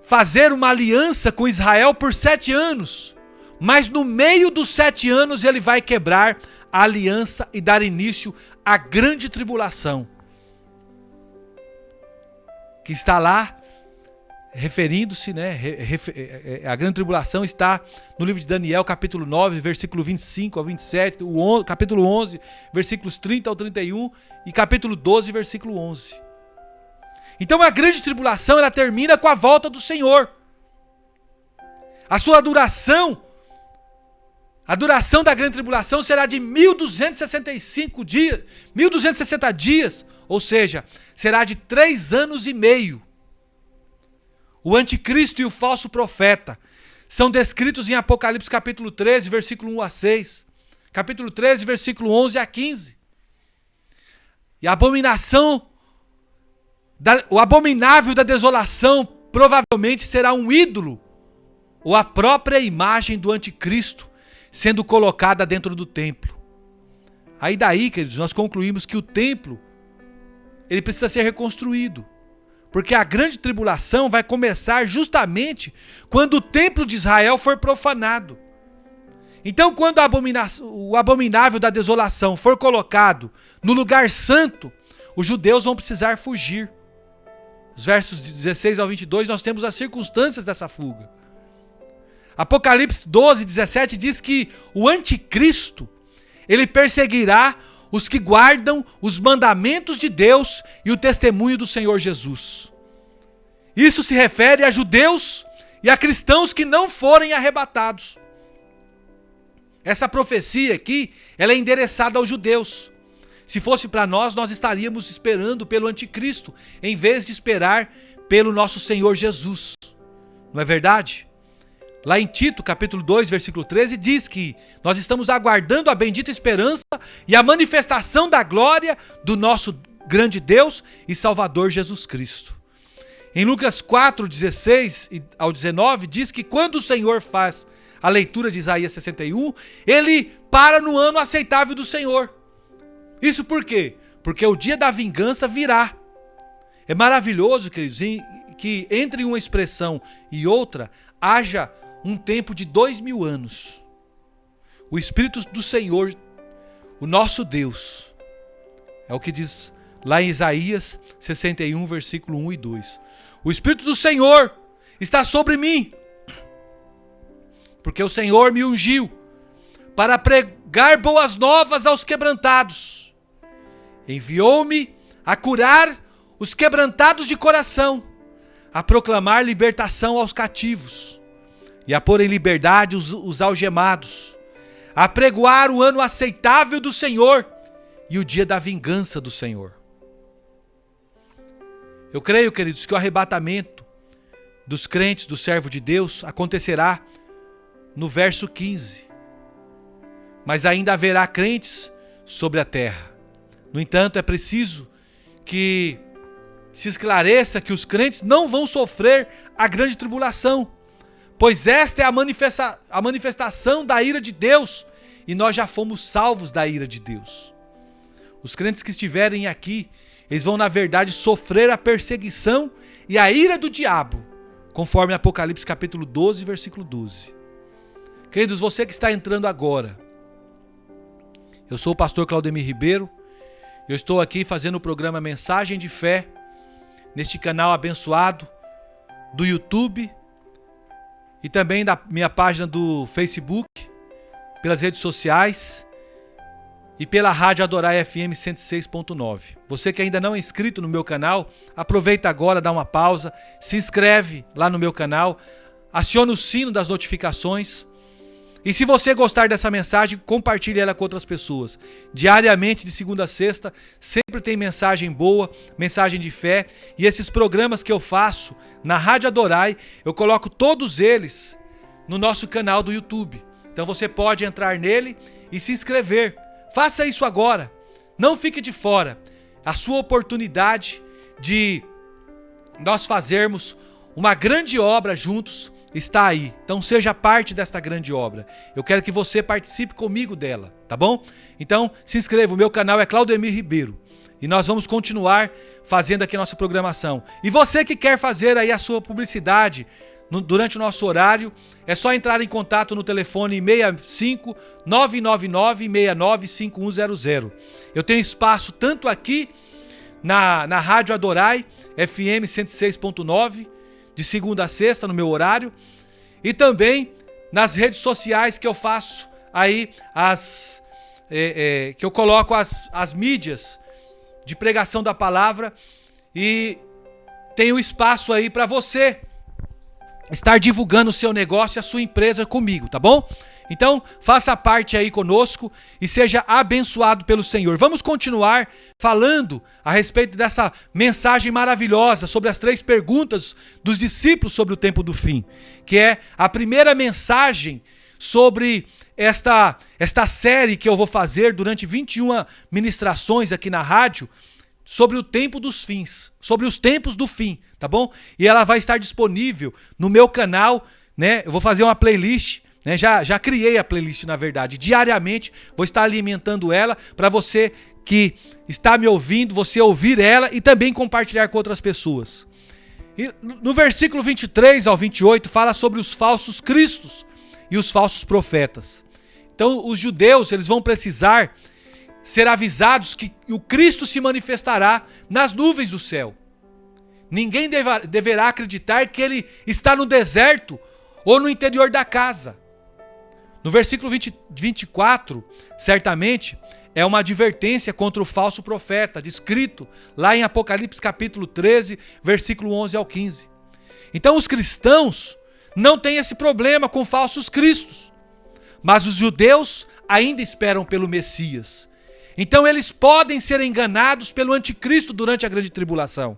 fazer uma aliança com Israel por 7 anos. Mas no meio dos 7 anos ele vai quebrar a aliança e dar início à grande tribulação. Que está lá, referindo-se, né? A grande tribulação está no livro de Daniel, capítulo 9, versículo 25 ao 27, capítulo 11, versículos 30 ao 31 e capítulo 12, versículo 11. Então a grande tribulação, ela termina com a volta do Senhor. A sua duração, a duração da grande tribulação será de 1265 dias, 1260 dias, ou seja, será de 3 anos e meio. O anticristo e o falso profeta são descritos em Apocalipse capítulo 13, versículo 1 a 6, capítulo 13, versículo 11 a 15. E a abominação, o abominável da desolação provavelmente será um ídolo, ou a própria imagem do anticristo sendo colocada dentro do templo. Aí daí, queridos, nós concluímos que o templo, ele precisa ser reconstruído. Porque a grande tribulação vai começar justamente quando o templo de Israel for profanado. Então, quando o abominável da desolação for colocado no lugar santo, os judeus vão precisar fugir. Os versos 16 ao 22, nós temos as circunstâncias dessa fuga. Apocalipse 12, 17 diz que o anticristo, ele perseguirá os que guardam os mandamentos de Deus e o testemunho do Senhor Jesus. Isso se refere a judeus e a cristãos que não forem arrebatados. Essa profecia aqui, ela é endereçada aos judeus. Se fosse para nós, nós estaríamos esperando pelo anticristo, em vez de esperar pelo nosso Senhor Jesus. Não é verdade? Lá em Tito, capítulo 2, versículo 13, diz que nós estamos aguardando a bendita esperança e a manifestação da glória do nosso grande Deus e Salvador Jesus Cristo. Em Lucas 4, 16 ao 19, diz que quando o Senhor faz a leitura de Isaías 61, ele para no ano aceitável do Senhor. Isso por quê? Porque o dia da vingança virá. É maravilhoso, queridos, que entre uma expressão e outra haja um tempo de 2000 anos. O Espírito do Senhor, o nosso Deus, é o que diz lá em Isaías 61, versículo 1 e 2. O Espírito do Senhor está sobre mim, porque o Senhor me ungiu para pregar boas novas aos quebrantados. Enviou-me a curar os quebrantados de coração, a proclamar libertação aos cativos e a pôr em liberdade os algemados, a pregoar o ano aceitável do Senhor e o dia da vingança do Senhor. Eu creio, queridos, que o arrebatamento dos crentes, do servo de Deus, acontecerá no verso 15. Mas ainda haverá crentes sobre a terra. No entanto, é preciso que se esclareça que os crentes não vão sofrer a grande tribulação, pois esta é a manifestação da ira de Deus, e nós já fomos salvos da ira de Deus. Os crentes que estiverem aqui, eles vão na verdade sofrer a perseguição e a ira do diabo, conforme Apocalipse capítulo 12, versículo 12. Queridos, você que está entrando agora, eu sou o pastor Claudemir Ribeiro, eu estou aqui fazendo o programa Mensagem de Fé, neste canal abençoado do YouTube e também da minha página do Facebook, pelas redes sociais e pela Rádio Adorai FM 106.9. Você que ainda não é inscrito no meu canal, aproveita agora, dá uma pausa, se inscreve lá no meu canal, aciona o sino das notificações. E se você gostar dessa mensagem, compartilhe ela com outras pessoas. Diariamente, de segunda a sexta, sempre tem mensagem boa, mensagem de fé. E esses programas que eu faço na Rádio Adorai, eu coloco todos eles no nosso canal do YouTube. Então você pode entrar nele e se inscrever. Faça isso agora. Não fique de fora. A sua oportunidade de nós fazermos uma grande obra juntos está aí. Então seja parte desta grande obra. Eu quero que você participe comigo dela, tá bom? Então se inscreva, o meu canal é Claudemir Ribeiro. E nós vamos continuar fazendo aqui a nossa programação. E você que quer fazer aí a sua publicidade durante o nosso horário, é só entrar em contato no telefone 65 999 69 5100. Eu tenho espaço tanto aqui na Rádio Adorai, FM 106.9, de segunda a sexta no meu horário, e também nas redes sociais que eu faço aí, que eu coloco as mídias de pregação da palavra, e tenho espaço aí para você estar divulgando o seu negócio e a sua empresa comigo, tá bom? Então, faça parte aí conosco e seja abençoado pelo Senhor. Vamos continuar falando a respeito dessa mensagem maravilhosa sobre as 3 perguntas dos discípulos sobre o tempo do fim, que é a primeira mensagem sobre esta série que eu vou fazer durante 21 ministrações aqui na rádio, sobre o tempo dos fins, sobre os tempos do fim, tá bom? E ela vai estar disponível no meu canal, né? Eu vou fazer uma playlist, né? Já criei a playlist, na verdade. Diariamente vou estar alimentando ela para você que está me ouvindo, você ouvir ela e também compartilhar com outras pessoas. E no versículo 23 ao 28 fala sobre os falsos cristos e os falsos profetas. Então os judeus, eles vão precisar ser avisados que o Cristo se manifestará nas nuvens do céu. Ninguém deverá acreditar que ele está no deserto ou no interior da casa. No versículo 24, certamente, é uma advertência contra o falso profeta, descrito lá em Apocalipse capítulo 13, versículo 11 ao 15. Então os cristãos não têm esse problema com falsos cristos, mas os judeus ainda esperam pelo Messias. Então eles podem ser enganados pelo anticristo durante a grande tribulação.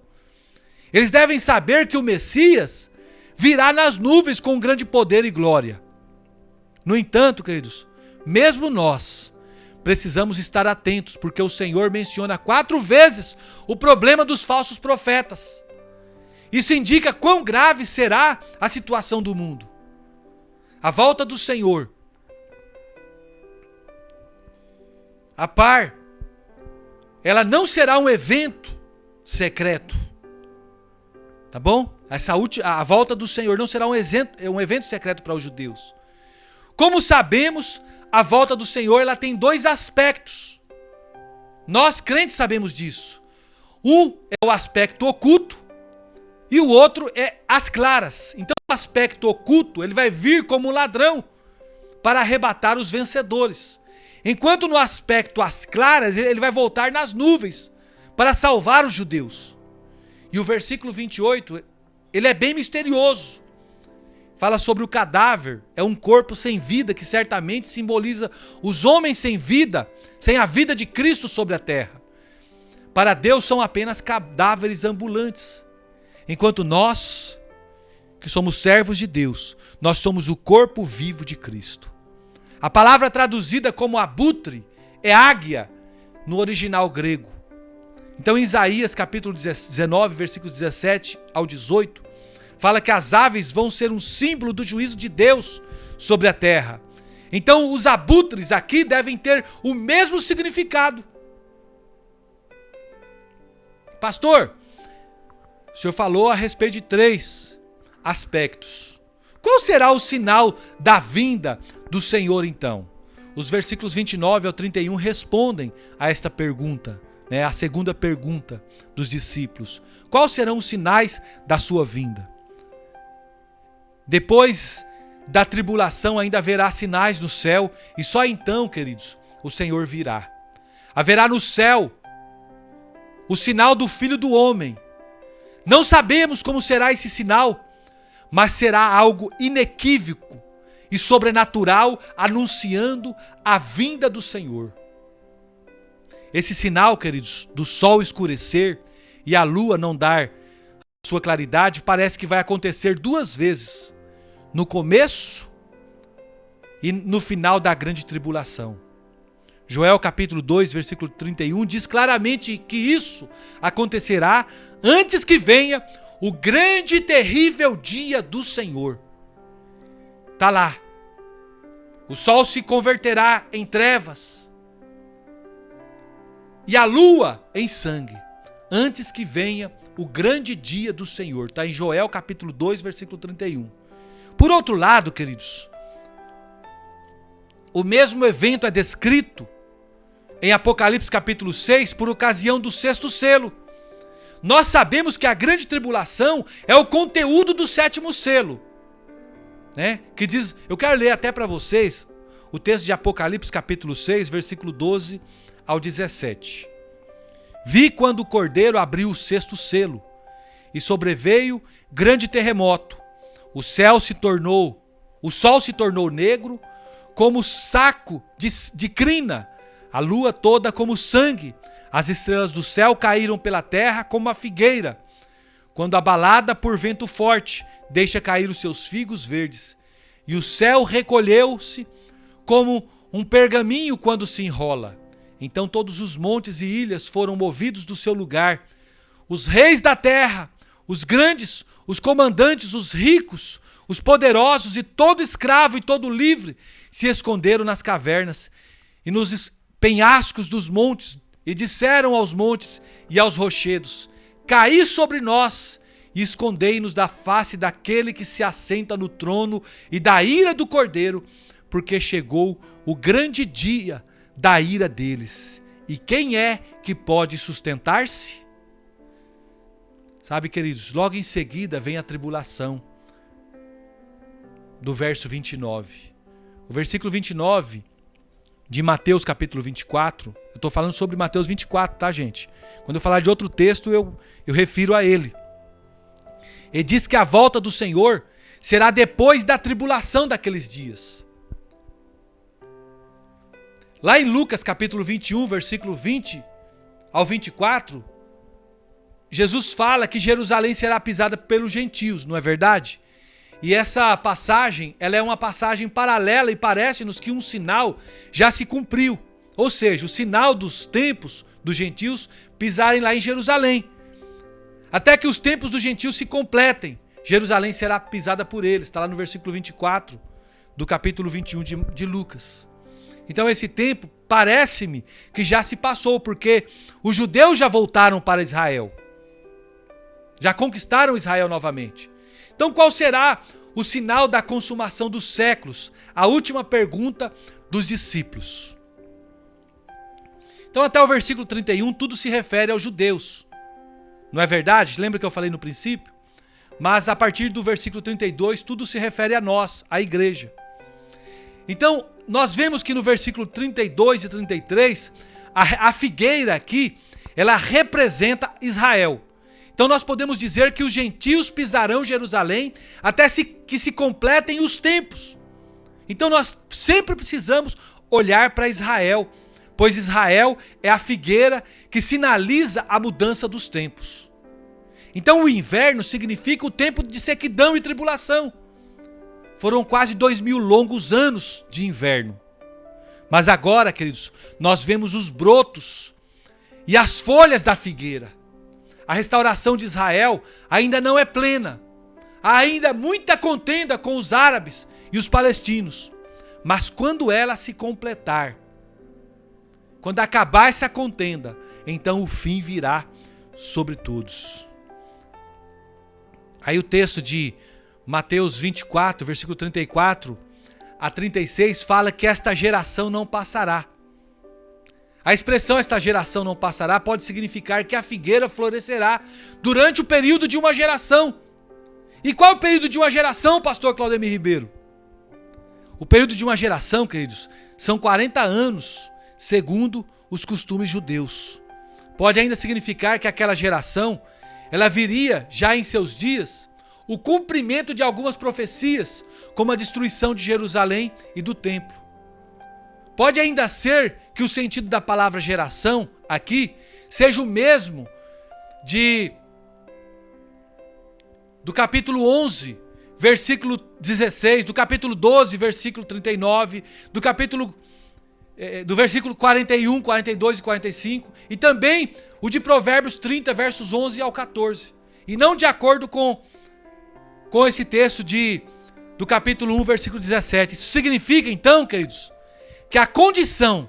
Eles devem saber que o Messias virá nas nuvens com grande poder e glória. No entanto, queridos, mesmo nós precisamos estar atentos, porque o Senhor menciona 4 vezes o problema dos falsos profetas. Isso indica quão grave será a situação do mundo. A volta do Senhor, a par, ela não será um evento secreto, tá bom? A volta do Senhor não será um evento secreto para os judeus. Como sabemos, a volta do Senhor ela tem 2 aspectos. Nós crentes sabemos disso. Um é o aspecto oculto e o outro é as claras. Então o aspecto oculto ele vai vir como um ladrão para arrebatar os vencedores. Enquanto no aspecto às claras, ele vai voltar nas nuvens para salvar os judeus. E o versículo 28, ele é bem misterioso. Fala sobre o cadáver, é um corpo sem vida que certamente simboliza os homens sem vida, sem a vida de Cristo sobre a terra. Para Deus são apenas cadáveres ambulantes. Enquanto nós, que somos servos de Deus, nós somos o corpo vivo de Cristo. A palavra traduzida como abutre é águia no original grego. Então em Isaías capítulo 19, versículos 17 ao 18, fala que as aves vão ser um símbolo do juízo de Deus sobre a terra. Então os abutres aqui devem ter o mesmo significado. Pastor, o senhor falou a respeito de 3 aspectos. Qual será o sinal da vinda do Senhor então? Os versículos 29 ao 31 respondem a esta pergunta, né? A segunda pergunta dos discípulos. Quais serão os sinais da sua vinda? Depois da tribulação ainda haverá sinais no céu e só então, queridos, o Senhor virá. Haverá no céu o sinal do Filho do Homem. Não sabemos como será esse sinal, mas será algo inequívoco e sobrenatural, anunciando a vinda do Senhor. Esse sinal, queridos, do sol escurecer e a lua não dar sua claridade, parece que vai acontecer 2 vezes, no começo e no final da grande tribulação. Joel capítulo 2, versículo 31 diz claramente que isso acontecerá antes que venha o grande e terrível dia do Senhor. Está lá. O sol se converterá em trevas. e a lua em sangue, antes que venha o grande dia do Senhor. Está em Joel capítulo 2, versículo 31. Por outro lado, queridos, o mesmo evento é descrito em Apocalipse capítulo 6 por ocasião do 6º selo. Nós sabemos que a grande tribulação é o conteúdo do 7º selo, né? Que diz, eu quero ler até para vocês o texto de Apocalipse capítulo 6, versículo 12 ao 17. Vi quando o Cordeiro abriu o 6º selo, e sobreveio grande terremoto. O sol se tornou negro, como saco de crina, a lua toda como sangue. As estrelas do céu caíram pela terra como a figueira, quando abalada por vento forte, deixa cair os seus figos verdes. E o céu recolheu-se como um pergaminho quando se enrola. Então todos os montes e ilhas foram movidos do seu lugar. Os reis da terra, os grandes, os comandantes, os ricos, os poderosos e todo escravo e todo livre se esconderam nas cavernas e nos penhascos dos montes, e disseram aos montes e aos rochedos: caí sobre nós e escondei-nos da face daquele que se assenta no trono e da ira do Cordeiro, porque chegou o grande dia da ira deles. E quem é que pode sustentar-se? Sabe, queridos, logo em seguida vem a tribulação, do verso 29. O versículo 29 de Mateus capítulo 24, eu estou falando sobre Mateus 24, tá, gente? Quando eu falar de outro texto, eu refiro a ele. Ele diz que a volta do Senhor será depois da tribulação daqueles dias. Lá em Lucas capítulo 21, versículo 20 ao 24, Jesus fala que Jerusalém será pisada pelos gentios, não é verdade? E essa passagem, ela é uma passagem paralela e parece-nos que um sinal já se cumpriu. Ou seja, o sinal dos tempos dos gentios pisarem lá em Jerusalém. Até que os tempos dos gentios se completem, Jerusalém será pisada por eles. Está lá no versículo 24 do capítulo 21 de Lucas. Então esse tempo parece-me que já se passou, porque os judeus já voltaram para Israel. Já conquistaram Israel novamente. Então qual será o sinal da consumação dos séculos? A última pergunta dos discípulos. Então até o versículo 31 tudo se refere aos judeus. Não é verdade? Lembra que eu falei no princípio? Mas a partir do versículo 32 tudo se refere a nós, a igreja. Então nós vemos que no versículo 32 e 33 a figueira aqui, ela representa Israel. Então nós podemos dizer que os gentios pisarão Jerusalém até que se completem os tempos. Então nós sempre precisamos olhar para Israel, pois Israel é a figueira que sinaliza a mudança dos tempos. Então o inverno significa o tempo de sequidão e tribulação. Foram quase 2000 longos anos de inverno. Mas agora, queridos, nós vemos os brotos e as folhas da figueira. A restauração de Israel ainda não é plena. Há ainda muita contenda com os árabes e os palestinos. Mas quando ela se completar, quando acabar essa contenda, então o fim virá sobre todos. Aí o texto de Mateus 24, versículo 34 a 36, fala que esta geração não passará. A expressão esta geração não passará pode significar que a figueira florescerá durante o período de uma geração. E qual é o período de uma geração, pastor Claudemir Ribeiro? O período de uma geração, queridos, são 40 anos, segundo os costumes judeus. Pode ainda significar que aquela geração, ela viria já em seus dias o cumprimento de algumas profecias, como a destruição de Jerusalém e do templo. Pode ainda ser que o sentido da palavra geração aqui seja o mesmo do capítulo 11, versículo 16, do capítulo 12, versículo 39, do versículo 41, 42 e 45, e também o de Provérbios 30, versos 11 ao 14. E não de acordo com esse texto do capítulo 1, versículo 17. Isso significa, então, queridos, que a condição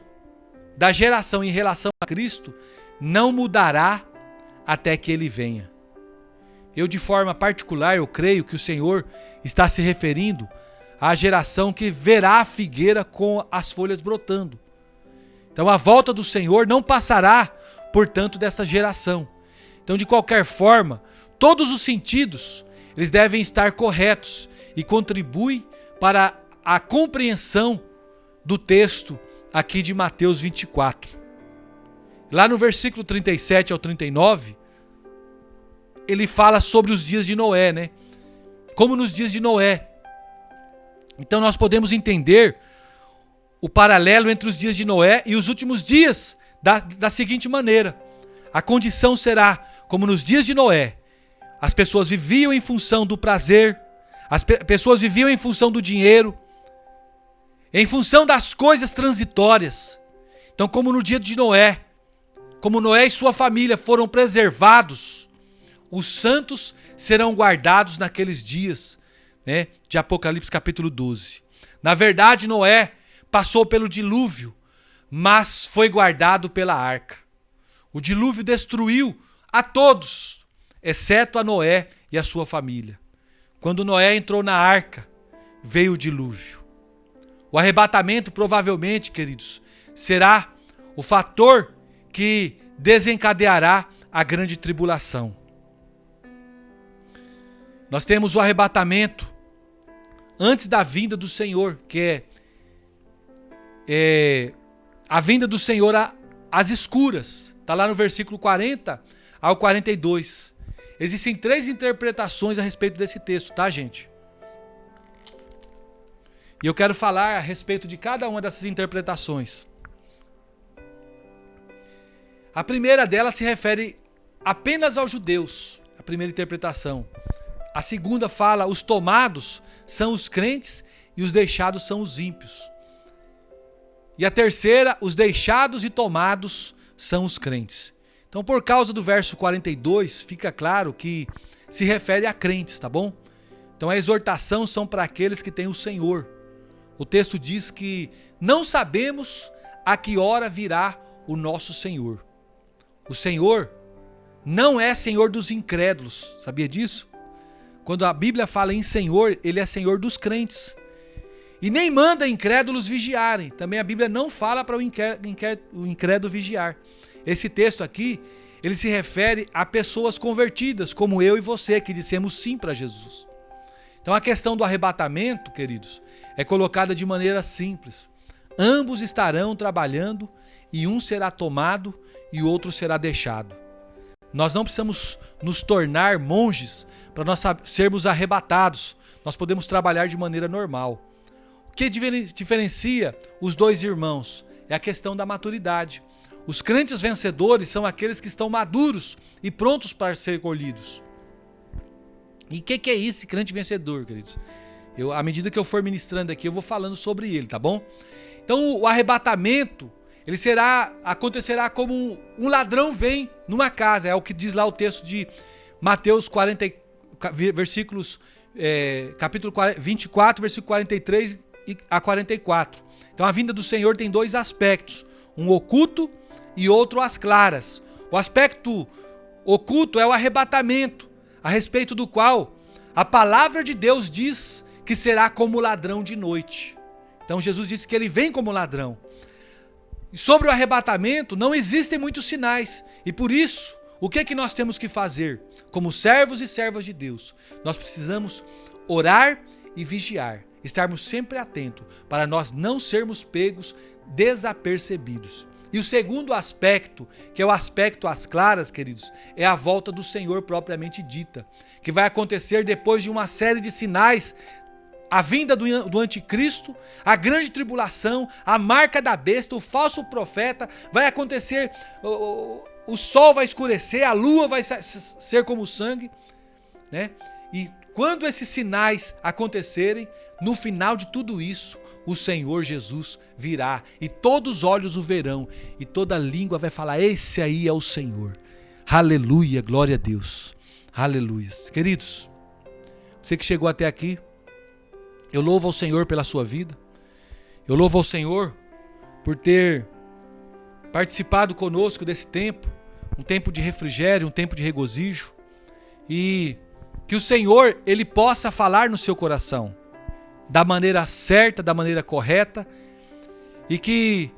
da geração em relação a Cristo não mudará até que ele venha. Eu, de forma particular, eu creio que o Senhor está se referindo à geração que verá a figueira com as folhas brotando. Então a volta do Senhor não passará, portanto, desta geração. Então, de qualquer forma, todos os sentidos, eles devem estar corretos e contribuem para a compreensão do texto aqui de Mateus 24. Lá no versículo 37 ao 39, ele fala sobre os dias de Noé, né? Como nos dias de Noé. Então nós podemos entender o paralelo entre os dias de Noé e os últimos dias da seguinte maneira. A condição será como nos dias de Noé. As pessoas viviam em função do prazer, as pessoas viviam em função do dinheiro, em função das coisas transitórias. Então, como no dia de Noé, como Noé e sua família foram preservados, os santos serão guardados naqueles dias, né, de Apocalipse capítulo 12. Na verdade, Noé passou pelo dilúvio, mas foi guardado pela arca. O dilúvio destruiu a todos, exceto a Noé e a sua família. Quando Noé entrou na arca, veio o dilúvio. O arrebatamento, provavelmente, queridos, será o fator que desencadeará a grande tribulação. Nós temos o arrebatamento antes da vinda do Senhor, que é a vinda do Senhor às escuras. Está lá no versículo 40 ao 42. Existem 3 interpretações a respeito desse texto, tá, gente? E eu quero falar a respeito de cada uma dessas interpretações. A primeira delas se refere apenas aos judeus, a primeira interpretação. A segunda fala, os tomados são os crentes e os deixados são os ímpios. E a terceira, os deixados e tomados são os crentes. Então, por causa do verso 42, fica claro que se refere a crentes, tá bom? Então, a exortação são para aqueles que têm o Senhor. O texto diz que não sabemos a que hora virá o nosso Senhor. O Senhor não é Senhor dos incrédulos, sabia disso? Quando a Bíblia fala em Senhor, ele é Senhor dos crentes. E nem manda incrédulos vigiarem. Também a Bíblia não fala para o incrédulo vigiar. Esse texto aqui, ele se refere a pessoas convertidas, como eu e você, que dissemos sim para Jesus. Então a questão do arrebatamento, queridos, é colocada de maneira simples. Ambos estarão trabalhando e um será tomado e o outro será deixado. Nós não precisamos nos tornar monges para nós sermos arrebatados. Nós podemos trabalhar de maneira normal. O que diferencia os dois irmãos é a questão da maturidade. Os crentes vencedores são aqueles que estão maduros e prontos para ser colhidos. E o que é esse crente vencedor, queridos? À medida que eu for ministrando aqui, eu vou falando sobre ele, tá bom? Então, o arrebatamento, ele acontecerá como um ladrão vem numa casa. É o que diz lá o texto de Mateus 40, capítulo 24, versículo 43 a 44. Então, a vinda do Senhor tem 2 aspectos, um oculto e outro às claras. O aspecto oculto é o arrebatamento, a respeito do qual a palavra de Deus diz que será como ladrão de noite. Então Jesus disse que ele vem como ladrão. E sobre o arrebatamento não existem muitos sinais. E por isso, o que é que nós temos que fazer? Como servos e servas de Deus, nós precisamos orar e vigiar. Estarmos sempre atentos para nós não sermos pegos desapercebidos. E o segundo aspecto, que é o aspecto às claras, queridos, é a volta do Senhor propriamente dita, que vai acontecer depois de uma série de sinais, a vinda do anticristo, a grande tribulação, a marca da besta, o falso profeta, vai acontecer, o sol vai escurecer, a lua vai ser como sangue, né? E quando esses sinais acontecerem, no final de tudo isso, o Senhor Jesus virá e todos os olhos o verão e toda língua vai falar, esse aí é o Senhor. Aleluia, glória a Deus. Aleluia. Queridos, você que chegou até aqui, eu louvo ao Senhor pela sua vida. Eu louvo ao Senhor por ter participado conosco desse tempo, um tempo de refrigério, um tempo de regozijo, e que o Senhor, Ele possa falar no seu coração, da maneira certa, da maneira correta, e que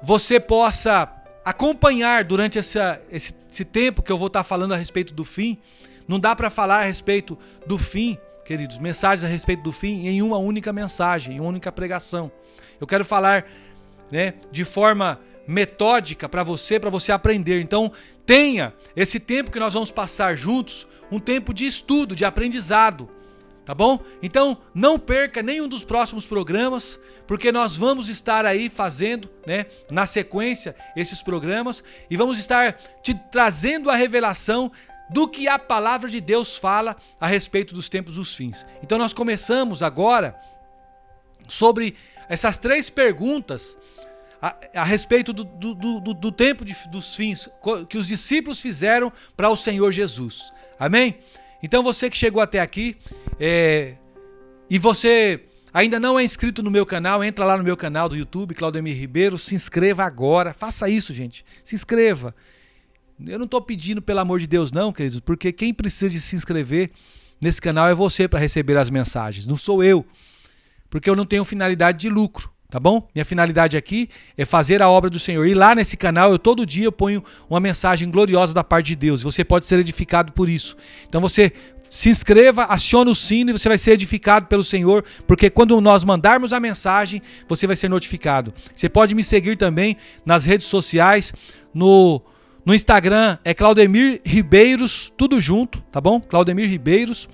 você possa acompanhar durante esse tempo que eu vou estar falando a respeito do fim. Não dá para falar a respeito do fim, queridos, mensagens a respeito do fim em uma única mensagem, em uma única pregação. Eu quero falar, né, de forma metódica para você aprender. Então, tenha esse tempo que nós vamos passar juntos, um tempo de estudo, de aprendizado, tá bom? Então, não perca nenhum dos próximos programas, porque nós vamos estar aí fazendo, né, na sequência, esses programas, e vamos estar te trazendo a revelação do que a palavra de Deus fala a respeito dos tempos dos fins. Então, nós começamos agora sobre essas 3 perguntas a respeito do tempo dos fins que os discípulos fizeram para o Senhor Jesus. Amém? Então você que chegou até aqui e você ainda não é inscrito no meu canal, entra lá no meu canal do YouTube, Claudemir Ribeiro, se inscreva agora, faça isso, gente, se inscreva. Eu não estou pedindo pelo amor de Deus não, queridos, porque quem precisa de se inscrever nesse canal é você para receber as mensagens, não sou eu, porque eu não tenho finalidade de lucro. Tá bom? Minha finalidade aqui é fazer a obra do Senhor. E lá nesse canal, todo dia eu ponho uma mensagem gloriosa da parte de Deus. Você pode ser edificado por isso. Então você se inscreva, acione o sino e você vai ser edificado pelo Senhor, porque quando nós mandarmos a mensagem, você vai ser notificado. Você pode me seguir também nas redes sociais, no Instagram é Claudemir Ribeiros, tudo junto, tá bom? Claudemir Ribeiros.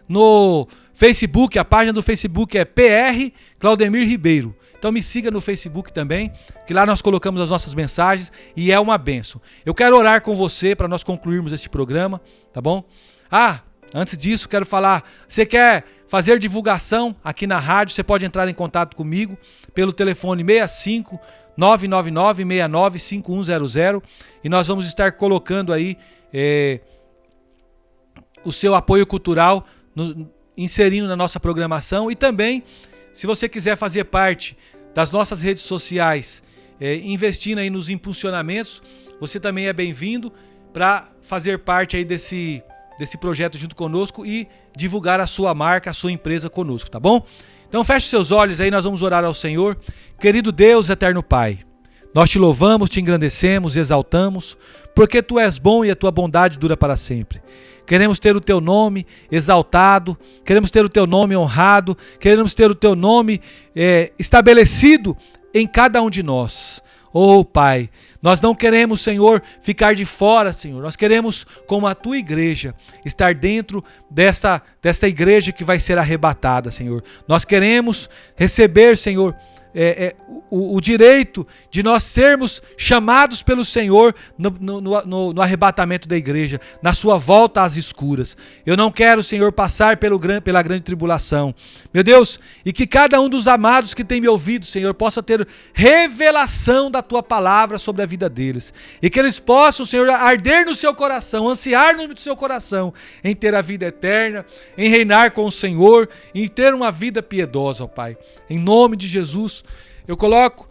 No Facebook, a página do Facebook é PR Claudemir Ribeiro. Então me siga no Facebook também, que lá nós colocamos as nossas mensagens e é uma bênção. Eu quero orar com você para nós concluirmos este programa, tá bom? Antes disso, quero falar, você quer fazer divulgação aqui na rádio, você pode entrar em contato comigo pelo telefone 65 999 69 5100 e nós vamos estar colocando aí o seu apoio cultural, inserindo na nossa programação. E também, se você quiser fazer parte das nossas redes sociais, investindo aí nos impulsionamentos, você também é bem-vindo para fazer parte aí desse projeto junto conosco e divulgar a sua marca, a sua empresa conosco, tá bom? Então feche seus olhos aí, nós vamos orar ao Senhor. Querido Deus, eterno Pai, nós te louvamos, te engrandecemos, exaltamos, porque Tu és bom e a Tua bondade dura para sempre. Queremos ter o Teu nome exaltado, queremos ter o Teu nome honrado, queremos ter o Teu nome estabelecido em cada um de nós. Oh Pai, nós não queremos, Senhor, ficar de fora, Senhor. Nós queremos, como a Tua igreja, estar dentro desta igreja que vai ser arrebatada, Senhor. Nós queremos receber, Senhor, o direito de nós sermos chamados pelo Senhor no arrebatamento da igreja, na sua volta às escuras. Eu não quero, Senhor, passar pela grande tribulação. Meu Deus, e que cada um dos amados que tem me ouvido, Senhor, possa ter revelação da Tua palavra sobre a vida deles. E que eles possam, Senhor, arder no seu coração, ansiar no seu coração em ter a vida eterna, em reinar com o Senhor, em ter uma vida piedosa, ó Pai. Em nome de Jesus, eu coloco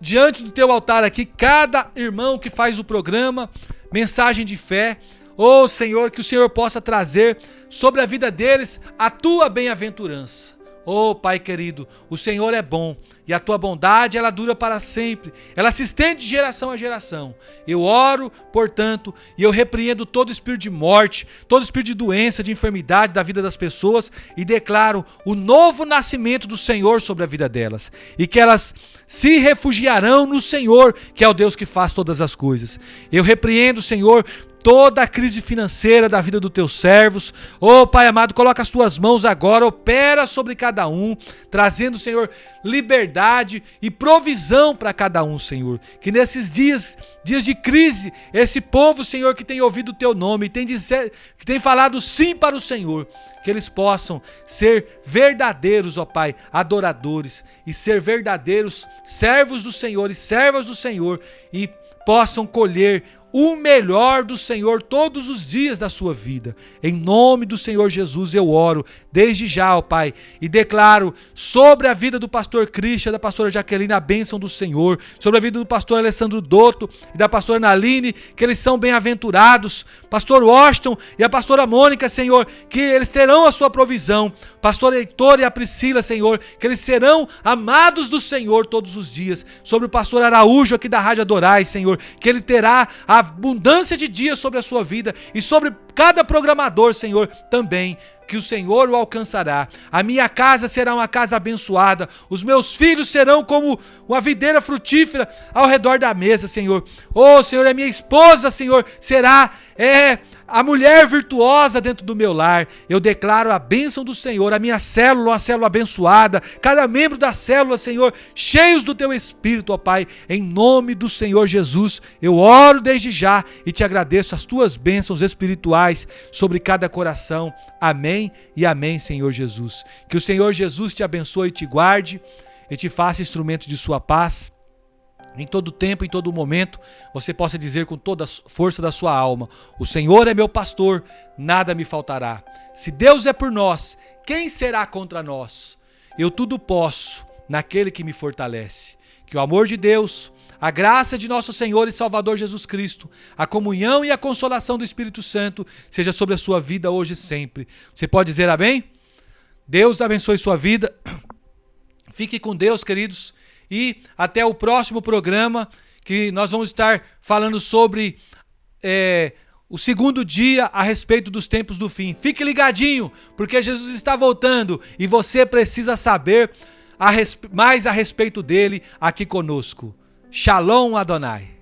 diante do Teu altar aqui cada irmão que faz o programa Mensagem de Fé. Oh Senhor, que o Senhor possa trazer sobre a vida deles a Tua bem-aventurança. Oh Pai querido, o Senhor é bom e a Tua bondade ela dura para sempre, ela se estende de geração a geração. Eu oro, portanto, e eu repreendo todo espírito de morte, todo espírito de doença, de enfermidade da vida das pessoas e declaro o novo nascimento do Senhor sobre a vida delas e que elas se refugiarão no Senhor, que é o Deus que faz todas as coisas. Eu repreendo, Senhor, toda a crise financeira da vida dos Teus servos. Oh Pai amado, coloca as Tuas mãos agora, opera sobre cada um, trazendo, Senhor, liberdade e provisão para cada um, Senhor. Que nesses dias de crise, esse povo, Senhor, que tem ouvido o Teu nome, que tem falado sim para o Senhor, que eles possam ser verdadeiros, ó Pai, adoradores e ser verdadeiros servos do Senhor e servas do Senhor e possam colher o melhor do Senhor todos os dias da sua vida. Em nome do Senhor Jesus eu oro desde já, ó Pai, e declaro sobre a vida do pastor Christian, da pastora Jaqueline, a bênção do Senhor, sobre a vida do pastor Alessandro Dotto e da pastora Naline, que eles são bem-aventurados, pastor Washington e a pastora Mônica, Senhor, que eles terão a sua provisão, pastor Heitor e a Priscila, Senhor, que eles serão amados do Senhor todos os dias, sobre o pastor Araújo aqui da Rádio Adorais, Senhor, que ele terá a abundância de dias sobre a sua vida e sobre cada programador, Senhor, também, que o Senhor o alcançará. A minha casa será uma casa abençoada, os meus filhos serão como uma videira frutífera ao redor da mesa, Senhor. Oh, Senhor, a minha esposa, Senhor, será a mulher virtuosa dentro do meu lar. Eu declaro a bênção do Senhor, a minha célula, uma célula abençoada, cada membro da célula, Senhor, cheios do teu Espírito, ó Pai, em nome do Senhor Jesus, eu oro desde já e te agradeço as tuas bênçãos espirituais sobre cada coração. Amém e amém, Senhor Jesus. Que o Senhor Jesus te abençoe e te guarde e te faça instrumento de sua paz. Em todo tempo, em todo momento, você possa dizer com toda a força da sua alma: o Senhor é meu pastor, nada me faltará. Se Deus é por nós, quem será contra nós? Eu tudo posso naquele que me fortalece. Que o amor de Deus, a graça de nosso Senhor e Salvador Jesus Cristo, a comunhão e a consolação do Espírito Santo seja sobre a sua vida hoje e sempre. Você pode dizer amém? Deus abençoe sua vida. Fique com Deus, queridos. E até o próximo programa, que nós vamos estar falando sobre o segundo dia a respeito dos tempos do fim. Fique ligadinho, porque Jesus está voltando e você precisa saber mais a respeito dele aqui conosco. Shalom Adonai.